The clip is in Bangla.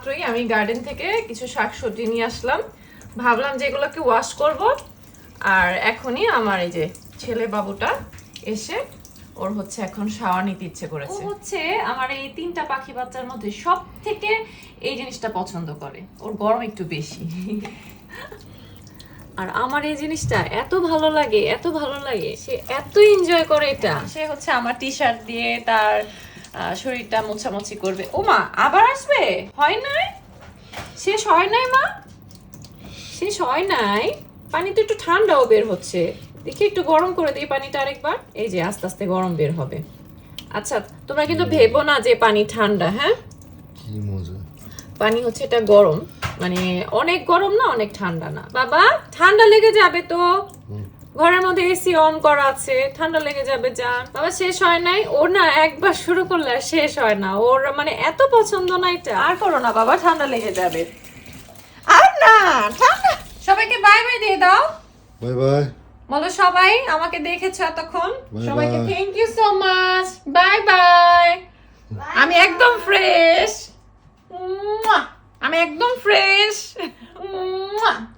মাত্রই আমি গার্ডেন থেকে কিছু শাকসবজি নিয়ে আসলাম, ভাবলাম যে এগুলোকে ওয়াশ করব। আর এখনই আমার এই যে ছেলে বাবুটা এসে ওর হচ্ছে এখন শাওয়ার নিতে ইচ্ছে করেছে। ও হচ্ছে আমার এই 3টা পাখি বাচ্চার মধ্যে সব থেকে এই জিনিসটা পছন্দ করে, ওর গরম একটু বেশি। আর আমার এই জিনিসটা এত ভালো লাগে, এত ভালো লাগে, সে এত এনজয় করে এটা। সে হচ্ছে আমার টি শার্ট দিয়ে তার শরীরটা মোছামুছি করবে। ও মা আবার আসবে? হয় নাই, শেষ হয় নাই মা, শেষ হয় নাই। পানি তো একটু ঠান্ডাও বের হচ্ছে, দেখি একটু গরম করে দিই পানিটা আরেকবার। এই যে আস্তে আস্তে গরম বের হবে। আচ্ছা তোমরা কিন্তু ভেবো না যে পানি ঠান্ডা, হ্যাঁ কি মজা। পানি হচ্ছে এটা গরম, মানে অনেক গরম না অনেক ঠান্ডা না। বাবা ঠান্ডা লেগে যাবে তো, ঘরের মধ্যে এসি অন করা আছে, ঠান্ডা লেগে যাবে। যান বাবা, শেষ হয় নাই ওর না, একবার শুরু করলে আর শেষ হয় না ওর, মানে এত পছন্দ না এটা। আর করো না বাবা, ঠান্ডা লেগে যাবে। আর না ঠান্ডা। সবাইকে বাই বাই দিয়ে দাও। বাই বাই বলো সবাই আমাকে দেখেছো এতক্ষণ, Bye সবাইকে bye. Thank you so much, bye bye. আমি একদম ফ্রেশ, আমি একদম ফ্রেশ।